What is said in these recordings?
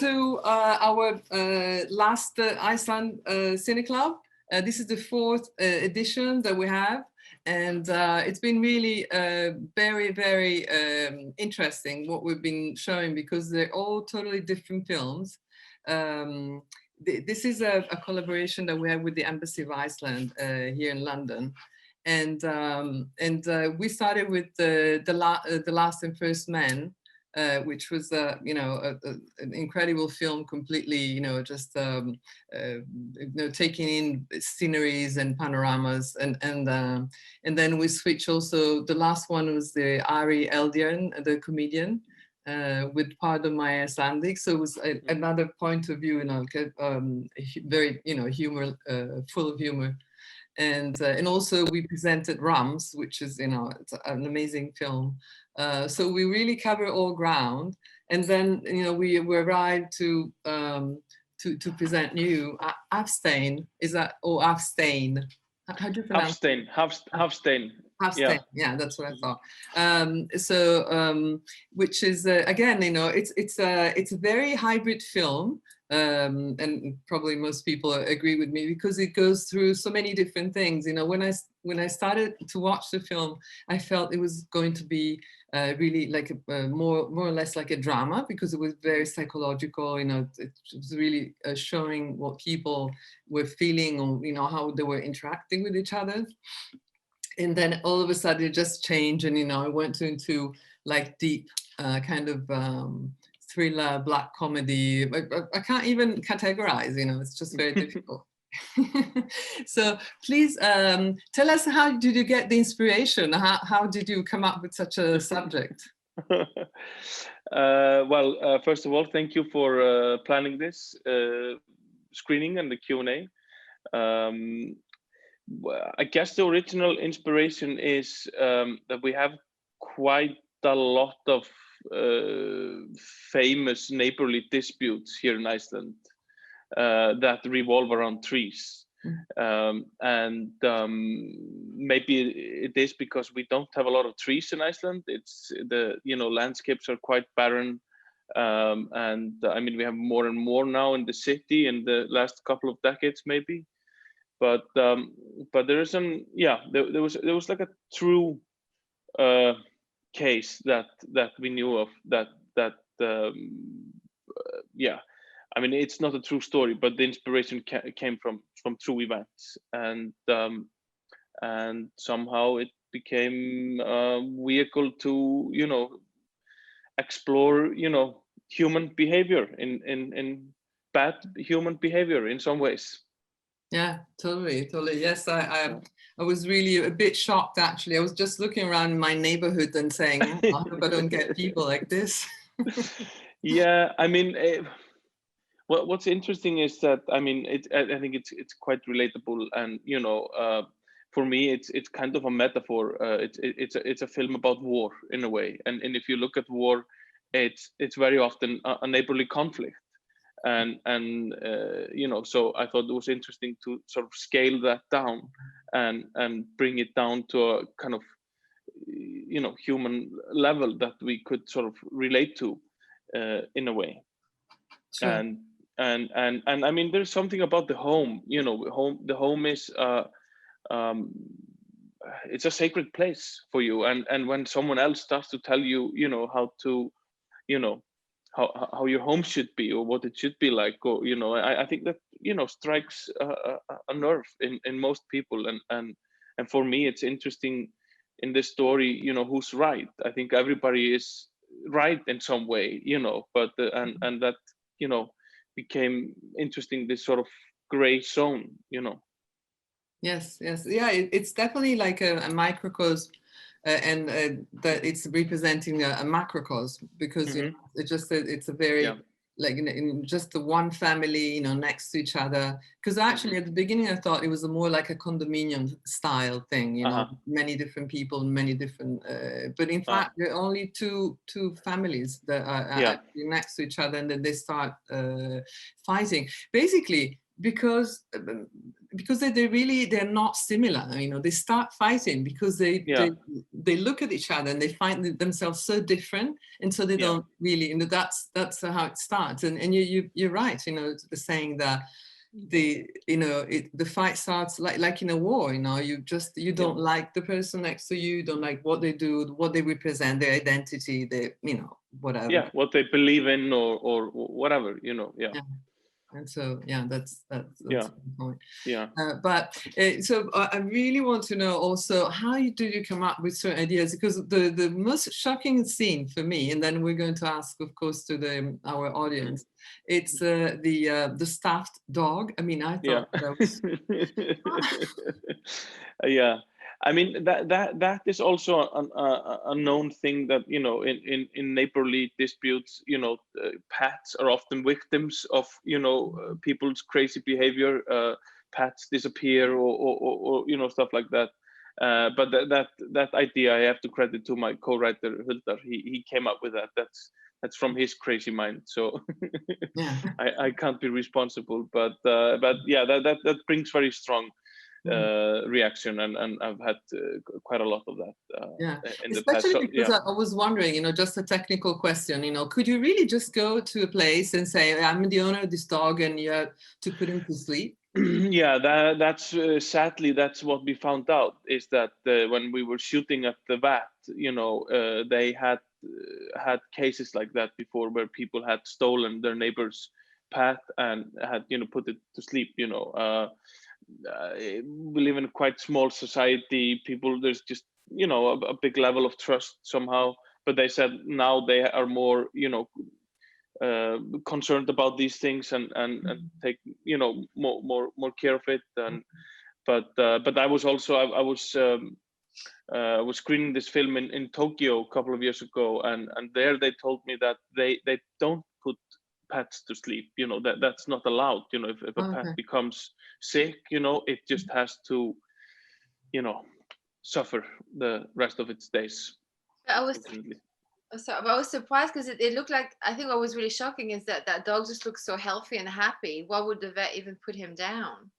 to our last Iceland Cineclub. This is the fourth edition that we have, and it's been really very, very interesting what we've been showing, because they're all totally different films. This is a collaboration that we have with the Embassy of Iceland here in London. And we started with the Last and First Men, which was an incredible film, completely taking in sceneries and panoramas, and then we switched also. The last one was the Ari Eldjärn, the comedian, with part of my Icelandic, so it was another point of view, very humor, full of humor. And also we presented Rams, which is it's an amazing film. So we really cover all ground, and then we arrived to present new Hafsteinn. Is that, or Hafsteinn? How do you pronounce it? Hafsteinn. Hafsteinn, yeah, that's what I thought. Which is again, it's a very hybrid film. And probably most people agree with me, because it goes through so many different things. When I started to watch the film, I felt it was going to be really like more or less like a drama, because it was very psychological. It was really showing what people were feeling, or how they were interacting with each other. And then all of a sudden it just changed, and I went into like deep kind of thriller, black comedy. I can't even categorize, it's just very difficult. So please tell us, how did you get the inspiration? How did you come up with such a subject? Well, first of all, thank you for planning this screening and the Q&A. I guess the original inspiration is that we have quite a lot of famous neighborly disputes here in Iceland that revolve around trees. Maybe it is because we don't have a lot of trees in Iceland. It's landscapes are quite barren, and I mean, we have more and more now in the city in the last couple of decades maybe, but there is there was like a true case that we knew of, that I mean, it's not a true story, but the inspiration came from true events, and somehow it became a vehicle to explore human behavior in bad human behavior in some ways. Yeah, totally. Yes, I was really a bit shocked, actually. I was just looking around my neighborhood and saying, I hope I don't get people like this. Yeah, I mean, what's interesting is that, I mean, I think it's quite relatable, and for me, it's kind of a metaphor. It's a film about war in a way, and if you look at war, it's very often a neighborly conflict. And so I thought it was interesting to sort of scale that down and bring it down to a kind of human level that we could sort of relate to in a way. Sure. And I mean, there's something about the home. The home is it's a sacred place for you, and when someone else starts to tell you how to how your home should be, or what it should be like, or I think that strikes a nerve in most people, and for me it's interesting in this story who's right. I think everybody is right in some way, but and that became interesting, this sort of gray zone. Yes, yeah, it's definitely like a microcosm. And that it's representing a macrocosm, because it's a very like in just the one family next to each other. Because actually at the beginning I thought it was more like a condominium style thing, many different people, many different but in fact there are only two families that are actually next to each other, and then they start fighting. Basically because they're not similar. They start fighting because they look at each other and they find themselves so different, and so they don't really. That's how it starts. And you're right. The saying that the fight starts like in a war. You don't like the person next to you. You don't like what they do, what they represent, their identity, their whatever. Yeah, what they believe in or whatever. And so, that's the point. Yeah. So I really want to know also, how did you come up with certain ideas? Because the most shocking scene for me, and then we're going to ask, of course, to our audience, it's the stuffed dog. I mean, I thought that was... Yeah. I mean, that is also a known thing that, in neighborly disputes, pets are often victims of, people's crazy behavior. Pets disappear or stuff like that. But that idea, I have to credit to my co-writer Huldar. He came up with that. That's from his crazy mind. So I can't be responsible. But yeah, that brings very strong reaction, and I've had quite a lot of that in the past. Especially because I was wondering, just a technical question, could you really just go to a place and say, I'm the owner of this dog and you have to put him to sleep? Yeah, that's sadly, that's what we found out, is that when we were shooting at the vat, they had cases like that before, where people had stolen their neighbor's pet and had put it to sleep. We live in a quite small society. There's just a big level of trust somehow. But they said now they are more concerned about these things and take more care of it. And but I was also I was screening this film in Tokyo a couple of years ago, and there they told me that they don't put pets to sleep. That's not allowed. If a pet becomes sick, it just has to suffer the rest of its days. I was surprised because it looked like, I think what was really shocking is that dog just looks so healthy and happy. Why would the vet even put him down?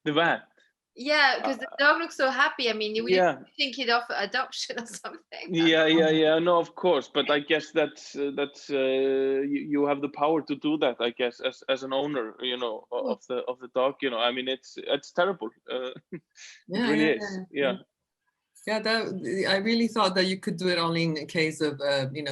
The vet? Yeah, because the dog looks so happy. I mean, you would think he'd offer adoption or something. Yeah. No, of course, but I guess that's you have the power to do that. I guess as an owner, of the dog. I mean, it's terrible. It really is. Yeah. Yeah, I really thought that you could do it only in case of,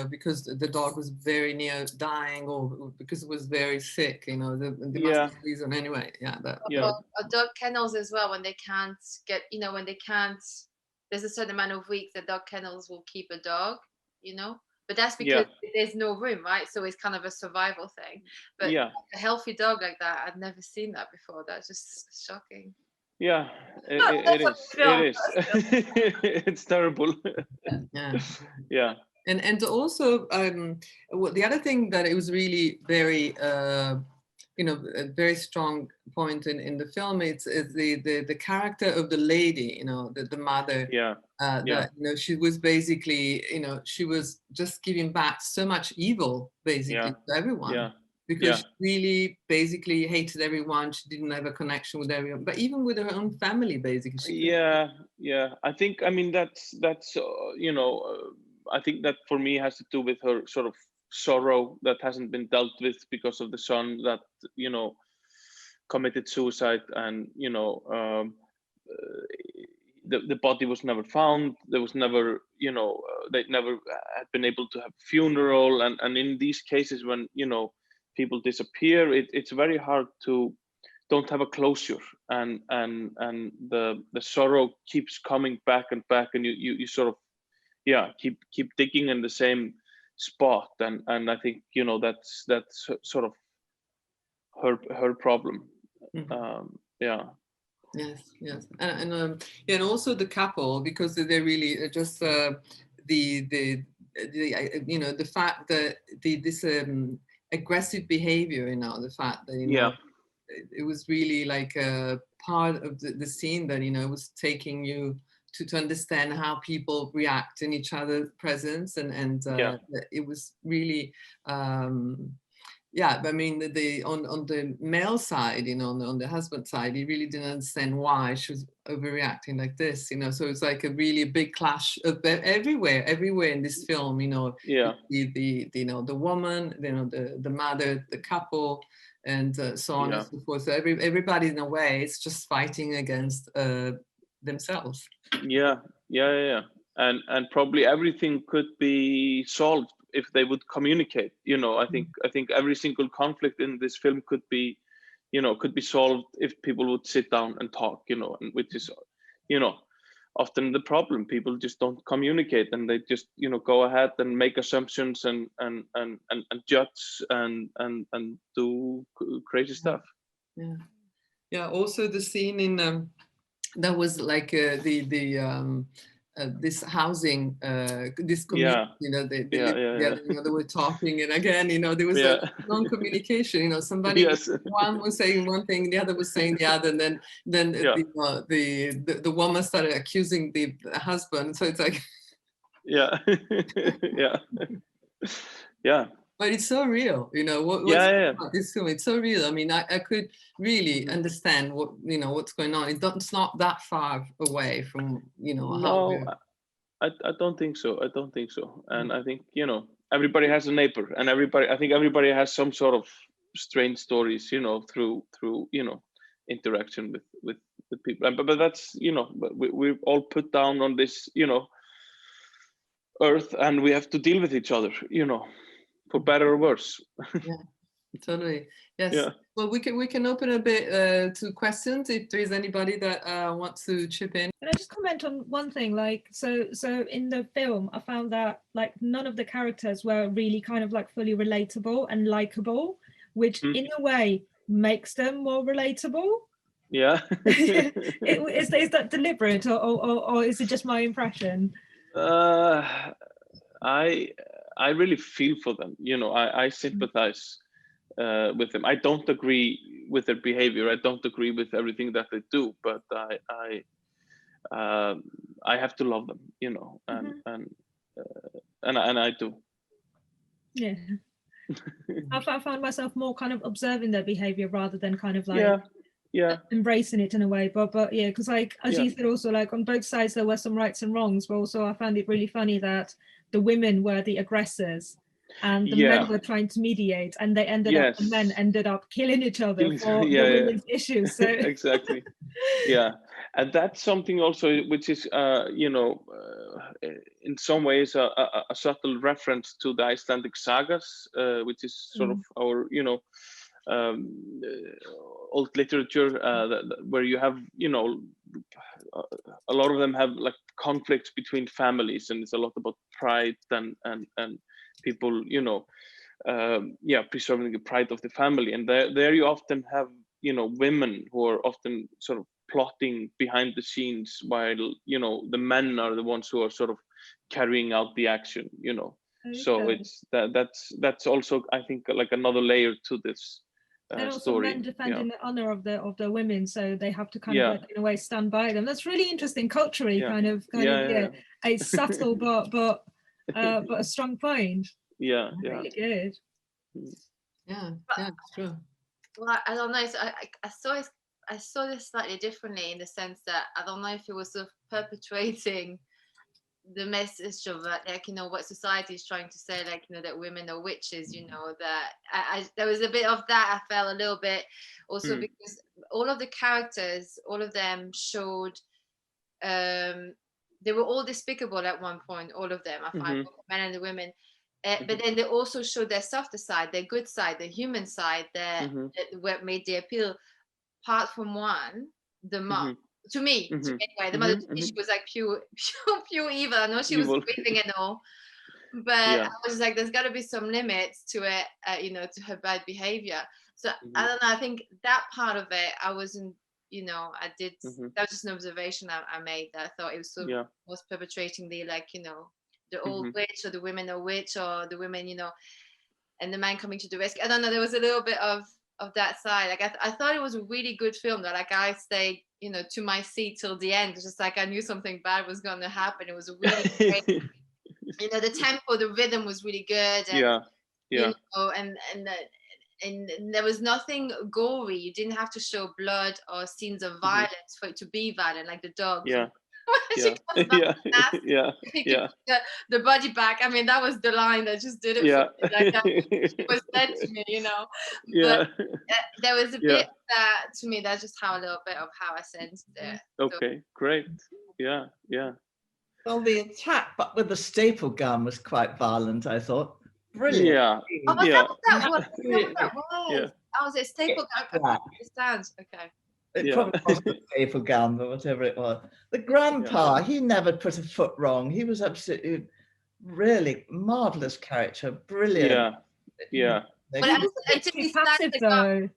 because the dog was very near dying or because it was very sick, there must be a reason anyway. Or dog kennels as well, when they can't get, there's a certain amount of weeks that dog kennels will keep a dog, but that's because there's no room, right? So it's kind of a survival thing. But a healthy dog like that, I'd never seen that before. That's just shocking. Yeah, it is. It is. It's terrible. Yeah. And also, the other thing that it was really very, a very strong point in the film, is the character of the lady, the mother. That she was basically, she was just giving back so much evil basically to everyone. Because she really basically hated everyone. She didn't have a connection with everyone, but even with her own family, basically. I think, I mean, that's I think that for me has to do with her sort of sorrow that hasn't been dealt with because of the son that, committed suicide, and, the body was never found. There was never, they never had been able to have funeral. And in these cases, when, people disappear, it's very hard to don't have a closure, and the sorrow keeps coming back and back, and you sort of keep digging in the same spot, and I think that's sort of her problem. Yes, and also the couple, because they really just the fact that this aggressive behavior, the fact that it was really like a part of the scene that it was taking you to understand how people react in each other's presence, and it was really yeah, I mean, on the male side, you know, on the husband side, he really didn't understand why she was overreacting like this, you know. So it's like a really big clash everywhere in this film, you know. Yeah. The you know, the woman, you know, the mother, the couple, and so on and so forth. So everybody in a way is just fighting against themselves. Yeah. And probably everything could be solved if they would communicate. You know, I think every single conflict in this film could be solved if people would sit down and talk. You know, and which is, you know, often the problem. People just don't communicate, and they just, you know, go ahead and make assumptions and judge and do crazy stuff. Yeah. Also the scene in that was like this housing, this community, you know, they lived together, you know, they were talking, and again, you know, there was like non-communication, you know, somebody, one was saying one thing, the other was saying the other, and then the woman started accusing the husband, so it's like yeah. But it's so real, you know. This film, it's so real. I mean, I could really understand what, you know, what's going on. It's not that far away from, you know. No, I don't think so. And I think, you know, everybody has a neighbor, and I think everybody has some sort of strange stories, you know, through you know, interaction with the people. But that's, you know, we're all put down on this, you know, earth, and we have to deal with each other, you know, for better or worse. Yeah, totally. Yes. Yeah. Well, we can open a bit to questions if there is anybody that wants to chip in. Can I just comment on one thing? Like, so in the film, I found that like none of the characters were really kind of like fully relatable and likable, which in a way makes them more relatable. Yeah. Is that deliberate, or is it just my impression? I really feel for them, you know. I sympathize with them. I don't agree with their behavior. I don't agree with everything that they do, but I have to love them, you know, and I do. Yeah. I found myself more kind of observing their behavior rather than kind of like embracing it in a way, but yeah, because like as you said, also like on both sides there were some rights and wrongs, but also I found it really funny that the women were the aggressors and the men were trying to mediate, and they ended up, the men ended up killing each other for the women's issues. So exactly. Yeah, and that's something also which is you know, in some ways a subtle reference to the Icelandic sagas, which is sort of our, you know, old literature, where you have, you know, a lot of them have like conflicts between families, and it's a lot about pride and people, you know, preserving the pride of the family. And there you often have, you know, women who are often sort of plotting behind the scenes, while, you know, the men are the ones who are sort of carrying out the action, you know. So it's that's also, I think, like another layer to this and also story. men defending the honor of the women, so they have to kind of like in a way stand by them. That's really interesting culturally, kind of a subtle but a strong point. Really good. Yeah, it's true. Well, I don't know. So I saw this slightly differently, in the sense that I don't know if it was sort of perpetuating the message of like, you know, what society is trying to say, like, you know, that women are witches, you know, that I there was a bit of that. I felt a little bit also because all of the characters, all of them showed they were all despicable at one point, all of them, I find, both the men and the women. But then they also showed their softer side, their good side, their human side, what made the appeal. Apart from one, the mom. To me, anyway, the mother, to me, she was like pure evil. I know she was screaming and all, but I was like, there's got to be some limits to it, you know, to her bad behavior. So I don't know. I think that part of it, I wasn't, you know, I did. That was just an observation I made. That I thought it was sort of was perpetrating the, like, you know, the old witch, or the women are witch, or the women, you know, and the man coming to the rescue. I don't know. There was a little bit of that side. Like I thought it was a really good film, that like I stayed, you know, to my seat till the end. It's just like I knew something bad was going to happen. It was a really great, you know, the tempo, the rhythm was really good, and you know, and there was nothing gory. You didn't have to show blood or scenes of violence for it to be violent, like the dogs. Yeah. She comes back Yeah. the body back. I mean, that was the line that just did it for me. Like that was said to me, you know. Yeah. But there was a bit that, to me, that's just how a little bit of how I sensed it. Okay, great. Yeah. Well, the attack but with the staple gun was quite violent, I thought. Brilliant. Yeah. Oh, but Yeah. that was that was. Yeah. I was a staple gun. I understand. Okay. It probably wasn't a staple gun, but whatever it was. The grandpa, he never put a foot wrong. He was absolutely, really marvelous character. Brilliant. Yeah. But until he passive though.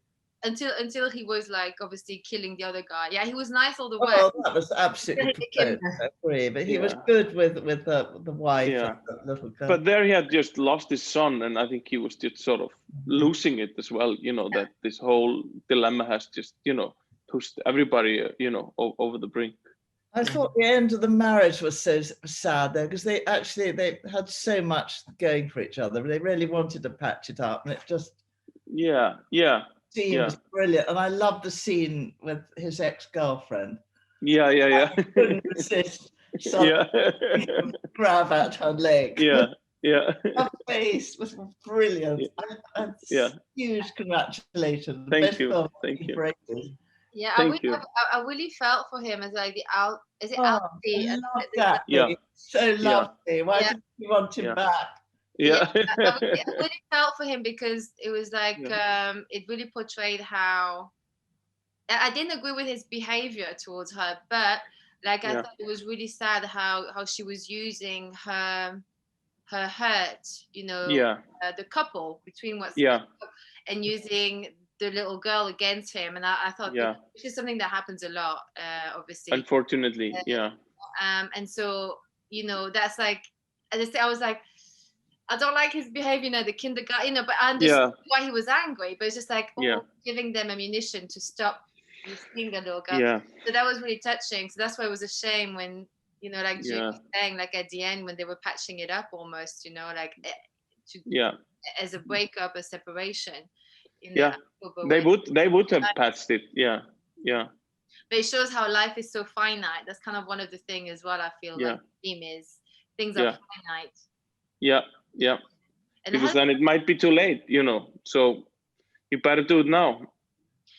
Until he was like obviously killing the other guy. Yeah, he was nice all the way. Oh, that was absolutely perfect, I agree. But he was good with the wife and the little girl. But there he had just lost his son, and I think he was just sort of losing it as well. You know, that this whole dilemma has just, you know, pushed everybody, you know, over the brink. I thought the end of the marriage was so sad though, because they had so much going for each other. They really wanted to patch it up, and it just seems brilliant. And I love the scene with his ex-girlfriend. Yeah. I couldn't resist. Grab at her leg. Yeah. Her face was brilliant. Huge congratulations. Thank you. Yeah, I really felt for him as like Alfie? I love that. So lovely. Why did you want him back? I really felt for him because it was like it really portrayed how I didn't agree with his behavior towards her, but like I thought it was really sad how she was using her hurt, you know, the couple between and using the little girl against him, and I thought which is something that happens a lot, obviously. Unfortunately, and so, you know, that's like I was like, I don't like his behavior, you know, the kindergarten, you know, but I understood why he was angry, but it's just like giving them ammunition to stop seeing the little girl. Yeah. So that was really touching. So that's why it was a shame when, you know, like Jude was saying, like at the end when they were patching it up almost, you know, like as a breakup, a separation. They would have patched it. Yeah. But it shows how life is so finite. That's kind of one of the things as well. I feel like the theme is things are finite. Yeah. And because then it might be too late, you know. So you better do it now.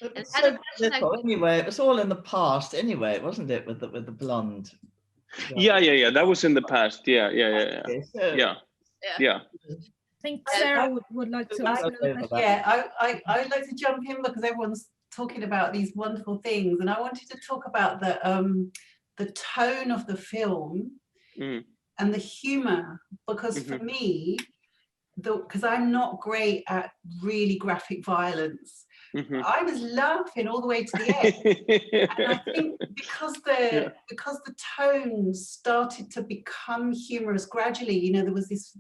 It was so anyway, it was all in the past anyway, wasn't it? With the blonde. Yeah. That was in the past. Yeah. I think Sarah would like to ask another question. Yeah, I'd like to jump in because everyone's talking about these wonderful things, and I wanted to talk about the tone of the film and the humor, because for me, because I'm not great at really graphic violence, I was laughing all the way to the end. And I think because the tone started to become humorous gradually, you know, there was this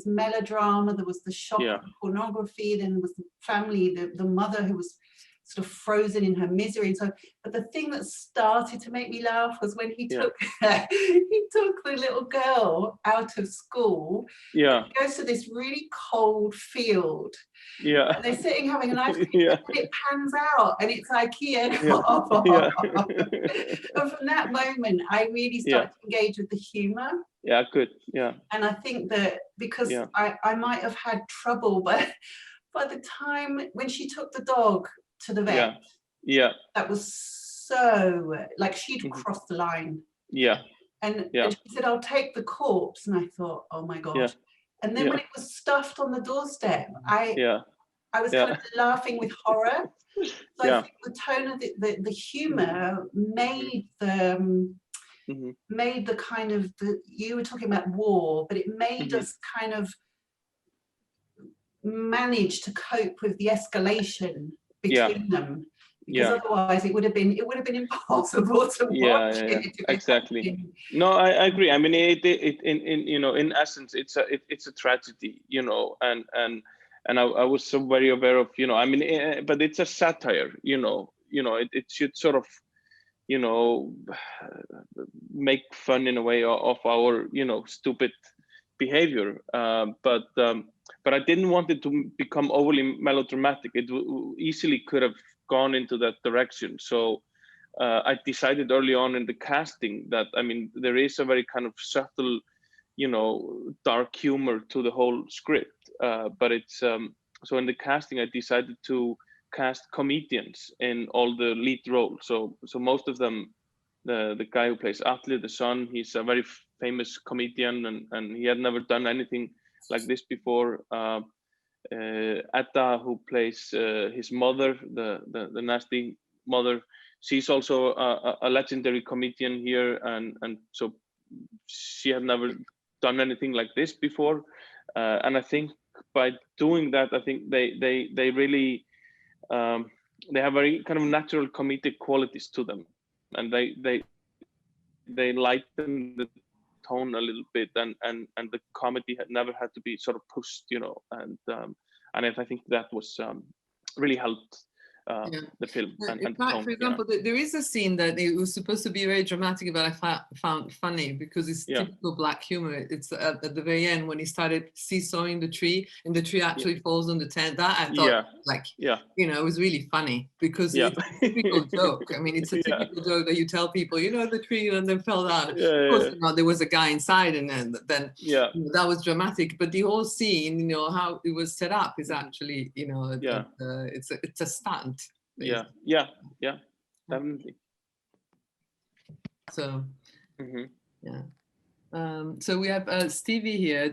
melodrama, there was the shock of pornography, then there was the family, the mother who was sort of frozen in her misery. And so, but the thing that started to make me laugh was when he took the little girl out of school. Yeah. He goes to this really cold field. Yeah. And they're sitting having an ice cream, and it pans out and it's IKEA. And from that moment, I really started to engage with the humor. Yeah, good. Yeah. And I think that because I might have had trouble, but by the time when she took the dog to the vet, that was so like she'd crossed the line. And she said, "I'll take the corpse," and I thought, "Oh my god!" And then when it was stuffed on the doorstep, I was kind of laughing with horror. So I think the tone of the humor made the made the kind of you were talking about war, but it made us kind of manage to cope with the escalation between them, because otherwise it would have been impossible to watch it. Exactly. No, I agree. I mean, it in essence, it's a tragedy, you know, and I was so very aware of, you know, I mean, but it's a satire, you know, it should sort of, you know, make fun in a way of our, you know, stupid behavior, but but I didn't want it to become overly melodramatic. It easily could have gone into that direction. So I decided early on in the casting that, I mean, there is a very kind of subtle, you know, dark humor to the whole script. But it's, so in the casting, I decided to cast comedians in all the lead roles. So most of them, the guy who plays Atli, the son, he's a very famous comedian, and he had never done anything like this before. Edda, who plays his mother, the nasty mother, she's also a legendary comedian here, and so she had never done anything like this before. And I think by doing that, I think they really they have very kind of natural comedic qualities to them, and they lighten the tone a little bit, and the comedy had never had to be sort of pushed, you know, and I think that was really helped the film. And in fact, for example, there is a scene that it was supposed to be very dramatic, but I found funny because it's typical Black humor. It's at the very end when he started seesawing the tree, and the tree actually falls on the tent. That I thought, you know, it was really funny because it's a typical joke. I mean, it's a typical joke that you tell people, you know, the tree and then fell down. Of course, you know, there was a guy inside, and then you know, that was dramatic. But the whole scene, you know, how it was set up is actually, you know, it's a stunt. Basically. Yeah, definitely. So, so we have Stevie here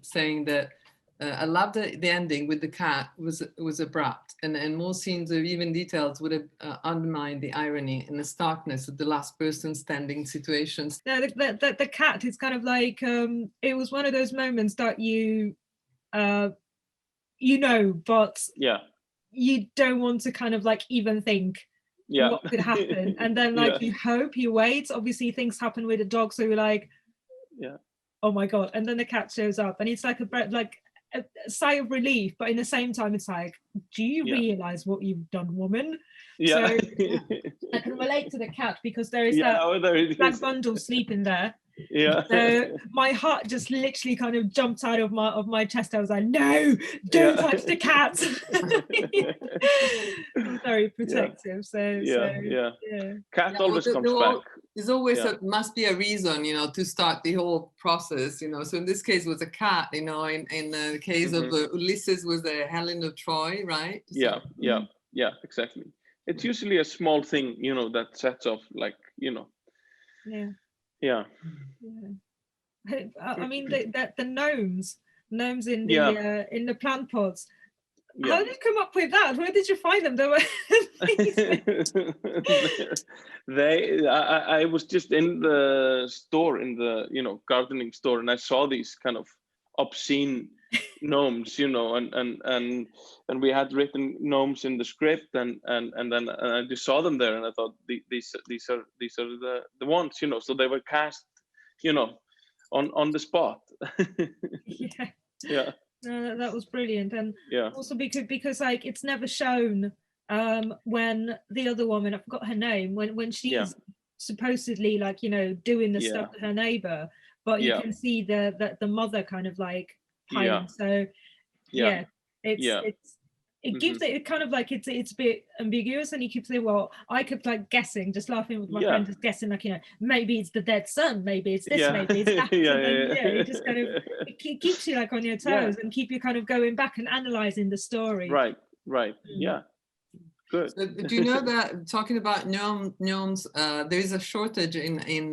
saying that I love the ending with the cat was abrupt, and more scenes or even details would have undermined the irony and the starkness of the last person standing situations. Yeah, the cat is kind of like it was one of those moments that you know, but you don't want to kind of like even think what could happen, and then like you hope, you wait. Obviously things happen with the dog, so you're like, oh my god, and then the cat shows up, and it's like a sigh of relief, but in the same time it's like, do you realize what you've done, woman? So I can relate to the cat because there is that black bundle sleeping there. So my heart just literally kind of jumped out of my chest. I was like, no, don't touch the cat. I'm very protective. So cat always comes back. There's always must be a reason, you know, to start the whole process, you know. So in this case it was a cat, you know. In the case of Ulysses was the Helen of Troy, right? So, exactly. It's usually a small thing, you know, that sets off, like, you know. I mean, the gnomes in the plant pots. How did you come up with that? Where did you find them? I was just in the store, in the, you know, gardening store, and I saw these kind of obscene gnomes, you know, and we had written gnomes in the script, and then I just saw them there, and I thought these are the ones, you know. So they were cast, you know, on the spot. No, that was brilliant, and also because like it's never shown when the other woman, I forgot her name, when she's supposedly, like, you know, doing the stuff to her neighbor, but you can see the mother kind of like hiding. So it gives it kind of like it's a bit ambiguous, and you keep saying, well, I kept like guessing, just laughing with my friend, just guessing, like, you know, maybe it's the dead son, maybe it's this, maybe it's that. It just kind of it keeps you like on your toes and keep you kind of going back and analyzing the story. Right. Good. So, do you know that, talking about gnomes, there is a shortage in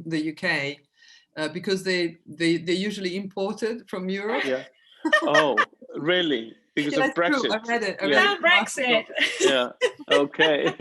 the UK because they usually imported from Europe. Oh, really? Because of Brexit. True. I read it. Brexit. Okay.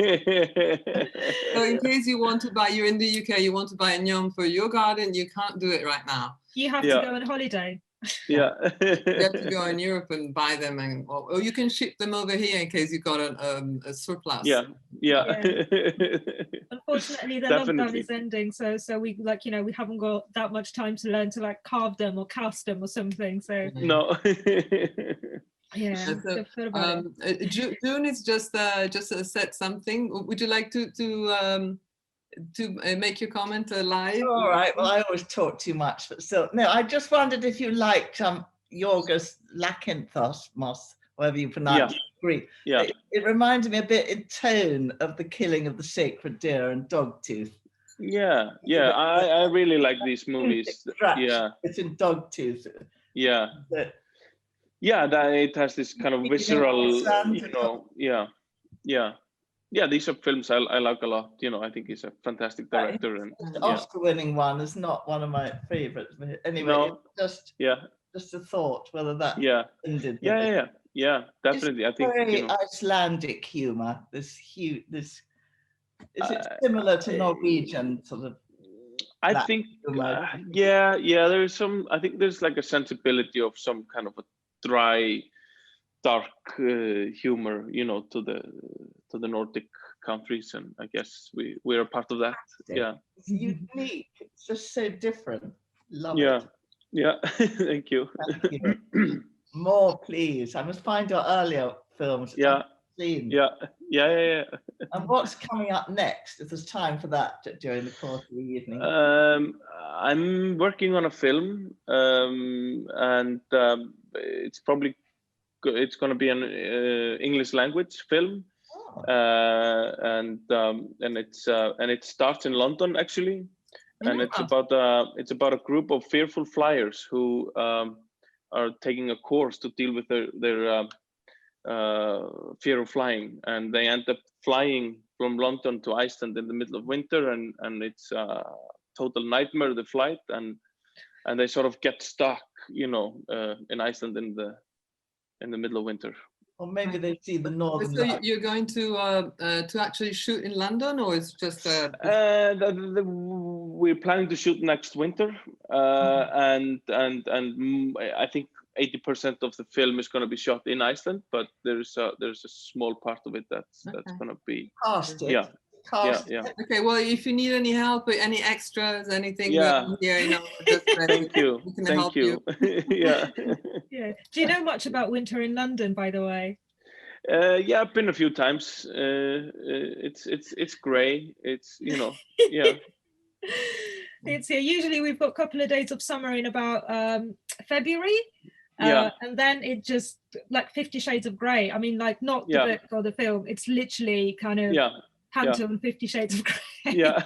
So in case you want to buy, you're in the UK, you want to buy a gnome for your garden, you can't do it right now. You have to go on holiday. You have to go in Europe and buy them, or you can ship them over here in case you've got a surplus. Unfortunately, the lockdown is ending, so we, like, you know, we haven't got that much time to learn to like carve them or cast them or something. So no. So, June is just said something. Would you like to make your comment live? All right. Well, I always talk too much, but still, no. I just wondered if you liked Yorgos Lanthimos, however you pronounce Greek. Yeah. It reminded me a bit in tone of The Killing of the Sacred Deer and Dogtooth. Yeah, I really like these movies. Yeah, it's in Dogtooth. Yeah, that it has this kind of visceral, these are films I like a lot. I think he's a fantastic director. And the Oscar-winning one is not one of my favorites. Anyway, just a thought whether that ended. Yeah, definitely. I think very Icelandic humor. Is it similar to Norwegian sort of? I think there is some. I think there's like a sensibility of some kind of a dry, dark humor, to the Nordic countries, and I guess we're a part of that. Yeah, it's unique. It's just so different. Love it. Yeah. Thank you. More, please. I must find your earlier films. Yeah. Yeah. And what's coming up next? If there's time for that during the course of the evening. I'm working on a film, and it's going to be an English language film, and it starts in London actually, and it's about a group of fearful flyers who are taking a course to deal with their fear of flying, and they end up flying from London to Iceland in the middle of winter, and it's a total nightmare, the flight, and they sort of get stuck, in Iceland in the middle of winter. Or maybe they see the northern. So you're going to actually shoot in London, or it's just? We're planning to shoot next winter, and I think 80% of the film is going to be shot in Iceland, but there's a small part of it that's going to be casted. Yeah. Okay, well, if you need any help, any extras, anything, yeah, just, thank you. Thank you. Yeah. Do you know much about winter in London, by the way? Yeah, I've been a few times. It's grey. It's yeah. It's here. Usually we've got a couple of days of summer in about February. And then it just like 50 Shades of Grey. I mean, like not the book or the film. It's literally kind of Hampton 50 Shades of Grey. Yeah.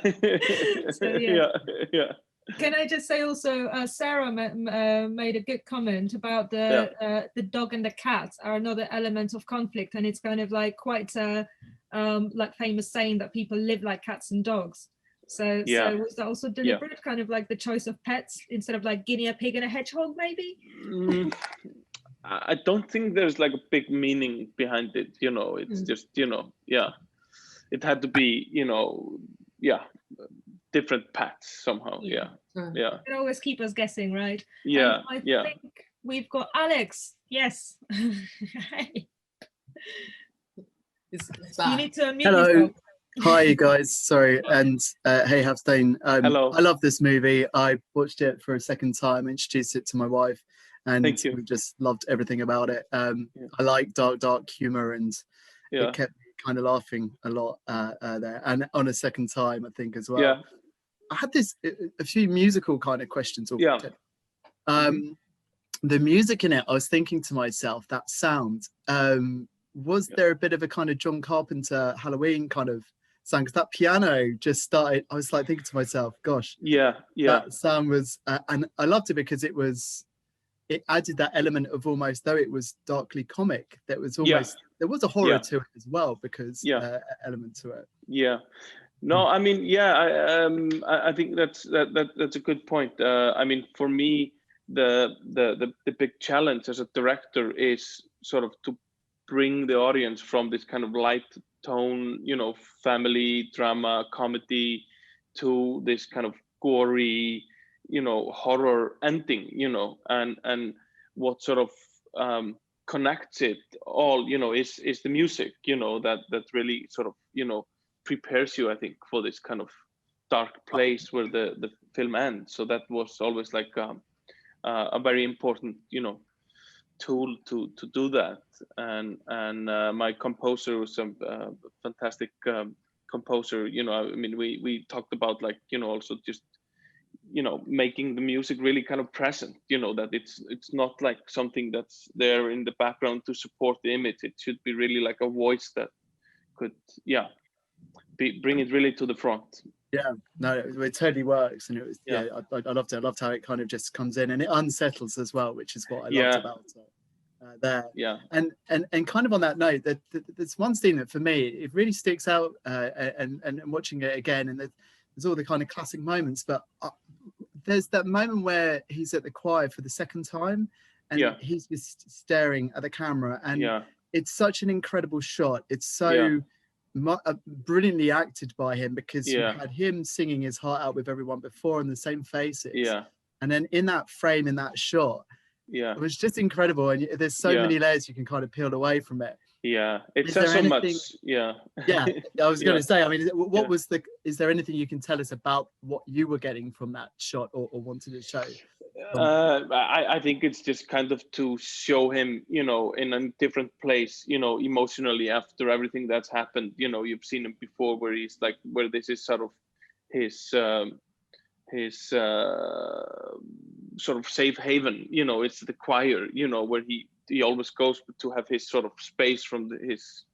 So, yeah. Can I just say also, Sarah made a good comment about the dog and the cat are another element of conflict, and it's kind of like quite a like famous saying that people live like cats and dogs. So was that also deliberate, kind of like the choice of pets instead of like guinea pig and a hedgehog, maybe? I don't think there's like a big meaning behind it. It's just it had to be different pets somehow. Yeah. It always keep us guessing, right? Yeah. I think we've got Alex. Yes. Hey. You need to unmute yourself. Hi, you guys. Sorry. And hey, Hafsteinn. Hello. I love this movie. I watched it for a second time, introduced it to my wife, and we just loved everything about it. I like dark humor, and it kept me kind of laughing a lot there. And on a second time, I think as well. Yeah. I had a few musical kind of questions. The music in it, I was thinking to myself, that sound, was there a bit of a kind of John Carpenter Halloween kind of sound? Because that piano just started, I was like thinking to myself, gosh, that sound was, and I loved it because it added that element of almost, though it was darkly comic, there was almost, there was a horror to it as well, because element to it. Yeah. No, I mean, I think that's a good point. I mean, for me, the big challenge as a director is sort of to bring the audience from this kind of light tone, family drama comedy, to this kind of gory, horror ending, and what sort of connects it all, is the music, that really sort of, prepares you, I think, for this kind of dark place where the film ends. So that was always like a very important, tool to do that. And my composer was a fantastic composer. I mean, we talked about, like, also just you know, making the music really kind of present, you know, that it's not like something that's there in the background to support the image. It should be really like a voice that could, yeah, bring it really to the front. Yeah, no, it totally works, and it was, yeah, I loved it. I loved how it kind of just comes in and it unsettles as well, which is what I loved about it. There, yeah, and kind of on that note, that there's one scene that for me it really sticks out, and watching it again, and there's all the kind of classic moments, but there's that moment where he's at the choir for the second time, and he's just staring at the camera, and it's such an incredible shot. It's so brilliantly acted by him, because you had him singing his heart out with everyone before in the same faces, and then in that frame, in that shot, it was just incredible, and there's so many layers you can kind of peel away from it. It says so much. I was going to say, I mean, what was is there anything you can tell us about what you were getting from that shot, or wanted to show? I think it's just kind of to show him, you know, in a different place, you know, emotionally after everything that's happened. You know, you've seen him before where he's like, where this is sort of his sort of safe haven, you know, it's the choir, you know, where he always goes to have his sort of space from his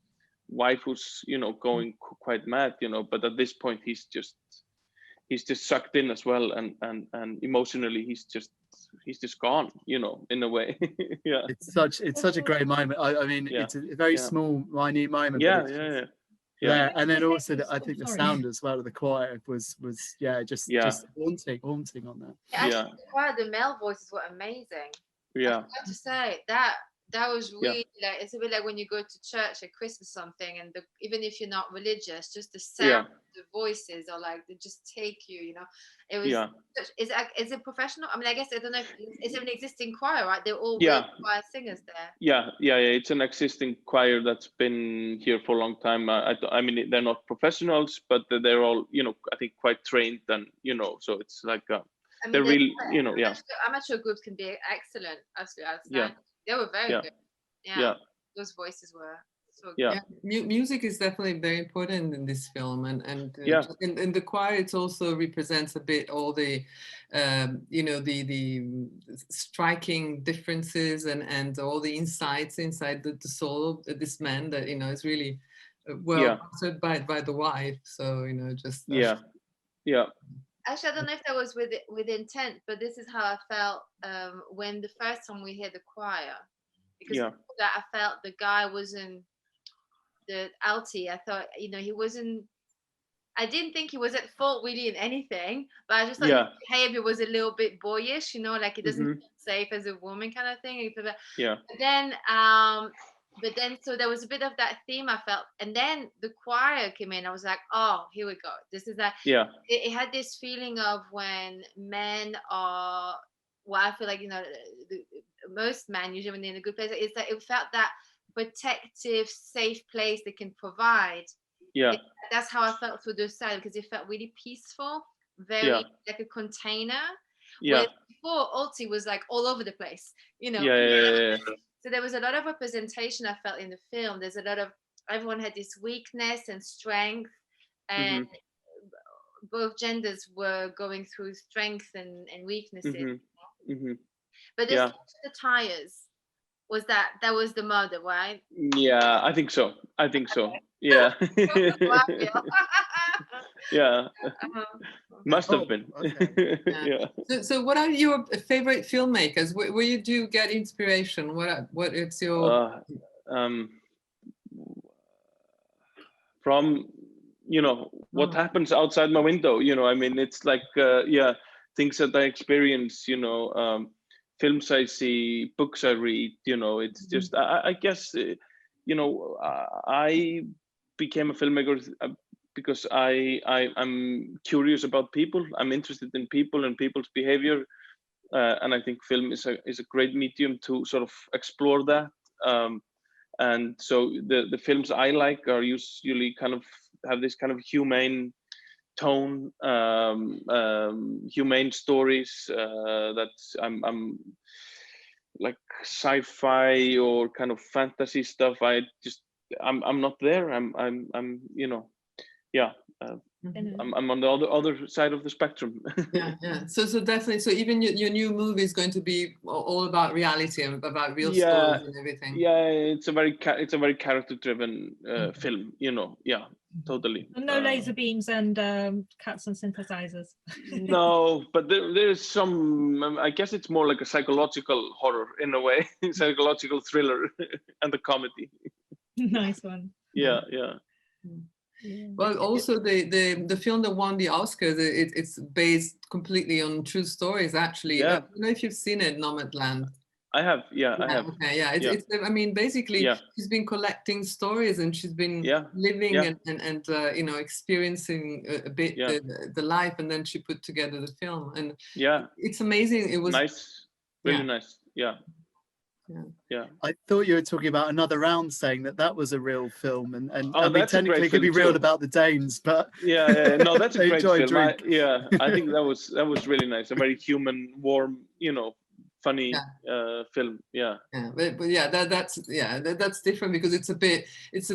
wife, who's, you know, going quite mad, you know, but at this point he's just sucked in as well, and emotionally he's just gone, you know, in a way. It's such a great moment. I mean, it's a very small, minute moment. Yeah, and then also I think the sound as well of the choir was just haunting on that. Actually, the choir, the male voices were amazing. I have to say that was really like, it's a bit like when you go to church at Christmas or something, and even if you're not religious, just the sound, the voices are like, they just take you, you know. It was is it professional? I mean, I guess I don't know if it's an existing choir, right? They're all real choir singers there. It's an existing choir that's been here for a long time. I mean, they're not professionals, but they're all, you know, I think quite trained, and, you know, so it's like they're really, you know, amateur groups can be excellent, absolutely. They were very good. Those voices were so good. Music is definitely very important in this film, and in the choir it also represents a bit all the you know, the striking differences and all the insights inside the soul of this man that, you know, is really well answered by the wife. So, you know, just Actually, I don't know if that was with intent, but this is how I felt when the first time we hear the choir, because that I felt the guy wasn't the altie. I thought, you know, he wasn't. I didn't think he was at fault really in anything, but I just thought his behavior was a little bit boyish, you know, like he doesn't feel safe as a woman kind of thing. But then, so there was a bit of that theme I felt, and then the choir came in. I was like, oh, here we go. This is that. It had this feeling of when men are. Well, I feel like, you know, most men usually when they're in a good place, it's that it felt that protective, safe place they can provide. That's how I felt through this side, because it felt really peaceful, very like a container. Whereas before, Alti was like all over the place, you know. So there was a lot of representation I felt in the film. There's a lot of, everyone had this weakness and strength, and both genders were going through strength and weaknesses. But this the tires was that was the murder, right? Yeah, I think so. Yeah. Must have been. Okay. So what are your favorite filmmakers? Where you do get inspiration? What is your from, you know, what happens outside my window, you know. I mean, it's like things that I experience, you know, films I see, books I read, you know. It's just I guess you know, I became a filmmaker because I'm curious about people. I'm interested in people and people's behavior, and I think film is a great medium to sort of explore that. And so the films I like are usually kind of have this kind of humane tone, humane stories. That I'm like sci-fi or kind of fantasy stuff. I'm not there. I'm you know, I'm on the other side of the spectrum. yeah. So definitely. So even your new movie is going to be all about reality and about real stories and everything. Yeah, it's a very character-driven film. Yeah, totally. No laser beams and cats and synthesizers. No, but there's some. I guess it's more like a psychological horror in a way, psychological thriller, and a comedy. Nice one. Yeah. Well, also the film that won the Oscars, it's based completely on true stories. Actually, I don't know if you've seen it, Nomadland. I have. Yeah, I have. Okay, yeah. It's I mean, basically, she's been collecting stories and she's been living and experiencing a bit the life, and then she put together the film, and it's amazing. It was nice, really nice. Yeah. I thought you were talking about Another Round, saying that was a real film, and I mean, technically it could be real about the Danes, but no, that's a great film. I think that was really nice. A very human, warm, funny film. But that's different because it's a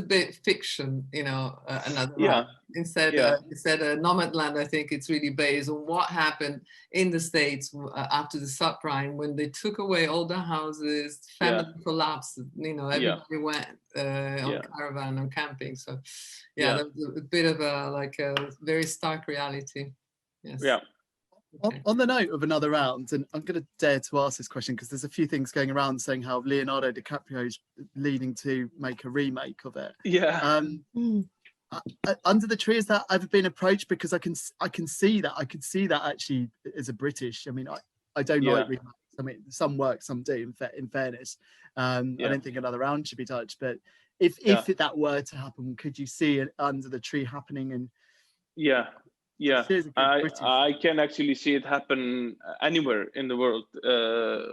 bit fiction, Another Round. Instead Nomadland, I think it's really based on what happened in the States after the subprime, when they took away all the houses, family collapsed, everybody went on caravan or camping. So that was a bit of a very stark reality. Yes. Yeah. On the note of Another Round, and I'm going to dare to ask this question because there's a few things going around saying how Leonardo DiCaprio is leading to make a remake of it. Yeah. Under the Tree, has that ever been approached? Because I can see that actually as a British. I mean, I don't like remakes. I mean, some work, some do. In fairness, I don't think Another Round should be touched. But if that were to happen, could you see it Under the Tree happening? And I can actually see it happen anywhere in the world. There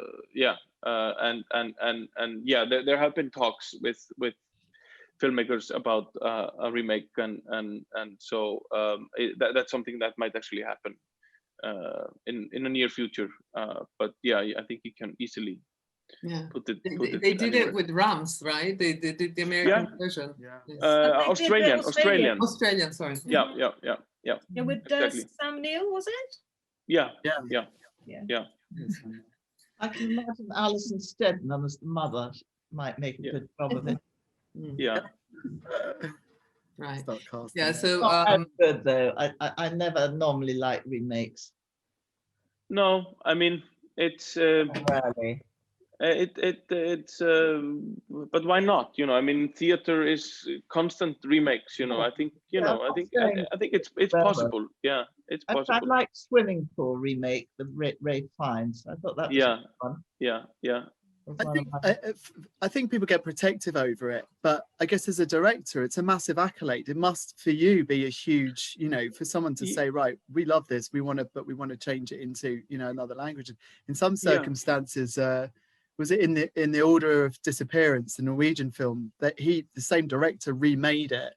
have been talks with filmmakers about a remake, and so that's something that might actually happen in the near future. But I think you can easily put it. They did it with Rams, right? They did the American version. Australian. Sorry. Yeah. With exactly. Sam Neill, was it? Yeah. I can imagine Alison Steadman as the mother might make a good job of it. Yeah. Right. So not good though. I never normally like remakes. No, I mean it's rarely. It's but why not? I mean, theater is constant remakes. I think I think it's possible. Yeah, it's possible. I like Swimming Pool remake, the Ray Fiennes. I thought that was fun. Yeah. I think people get protective over it, but I guess as a director, it's a massive accolade. It must, for you, be a huge, for someone to say, right, we love this, we want to change it into, another language. In some circumstances, was it in the Order of Disappearance, the Norwegian film, that the same director remade it?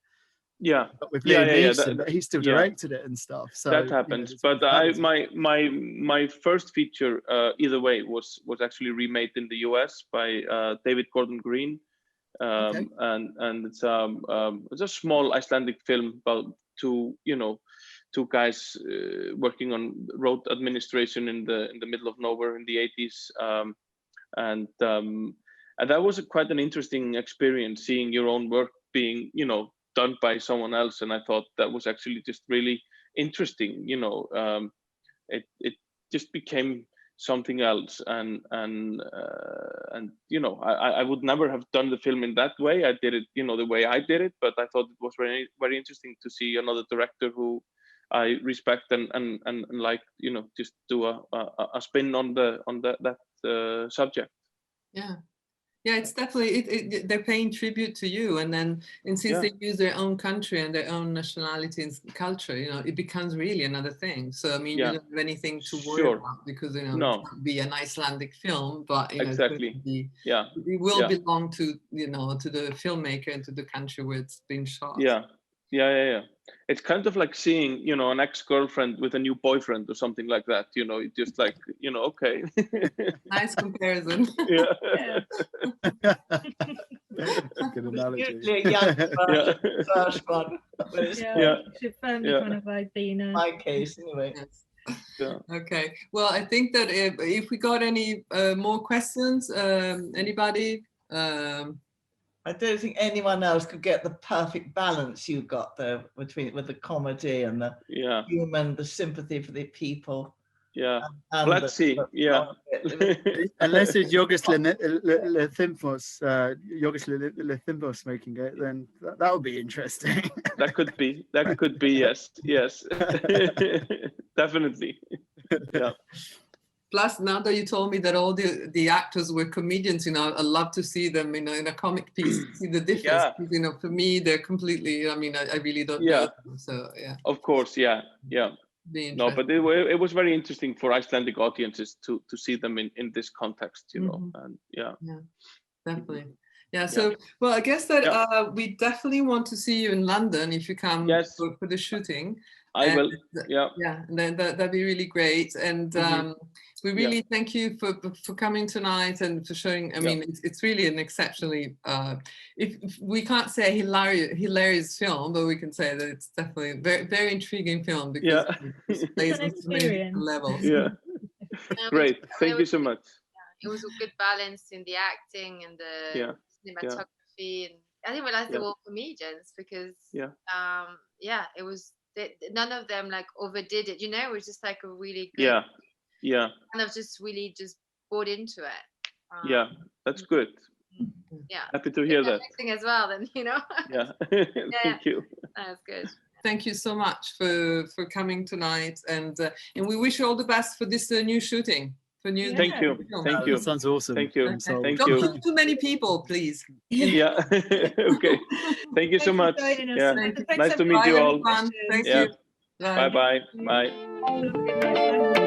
Yeah, but with Liam Neeson, but he still directed it and stuff. So that happens. But my first feature, either way, was actually remade in the US by David Gordon Green, and it's a small Icelandic film about two guys working on road administration in the middle of nowhere in the 80s, and that was quite an interesting experience, seeing your own work being done by someone else, and I thought that was actually just really interesting. It just became something else, and I would never have done the film in that way. I did it the way I did it, but I thought it was very, very interesting to see another director who I respect and like just do a spin on that subject. Yeah, it's definitely they're paying tribute to you, and since they use their own country and their own nationality and culture, it becomes really another thing. So I mean, you don't have anything to worry about, because it can't be an Icelandic film, but exactly, it will belong to to the filmmaker and to the country where it's been shot. Yeah. It's kind of like seeing, you know, an ex-girlfriend with a new boyfriend or something like that. You know, just like, you know, okay. Nice comparison. Yeah. Good analogy. Usually a young version, first one. Should firmly kind of like be in my case anyway. Yes. Yeah. Okay. Well, I think that if we got any more questions, anybody? I don't think anyone else could get the perfect balance you got there with the comedy and the human, the sympathy for the people. Yeah. Let's see. Yeah. Unless it's Yorgos Lanthimos making it, then that would be interesting. That could be. Yes. Definitely. Yeah. Plus, now that you told me that all the actors were comedians, you know, I'd love to see them, you know, in a comic piece, see the difference. Yeah. You know, for me, they're completely, I mean, I really don't know them, so yeah. Of course, yeah. No, but it was very interesting for Icelandic audiences to see them in this context, you know, and yeah, definitely. Yeah, so, well, I guess that we definitely want to see you in London if you come for the shooting. I will, yeah, and then that'd be really great. And we really thank you for coming tonight and for showing, I mean, it's really an exceptionally, if we can't say hilarious film, but we can say that it's definitely a very, very intriguing film because it plays on so many different levels. Yeah, great. Thank you so much. It was a good balance in the acting and the cinematography, and I didn't realize they were all comedians because it was none of them like overdid it, you know. It was just like a really good kind of just really just bought into it. That's good. Happy to hear that. Acting as well, then, you know. Thank you. That's good. Thank you so much for coming tonight, and we wish you all the best for this new shooting. Thank you. That sounds awesome. Thank you. Okay. Thank Don't you. kill too many people, please. Yeah. Okay. Thank you so much. Yeah. Nice to meet you all. Thank you. Bye. Bye.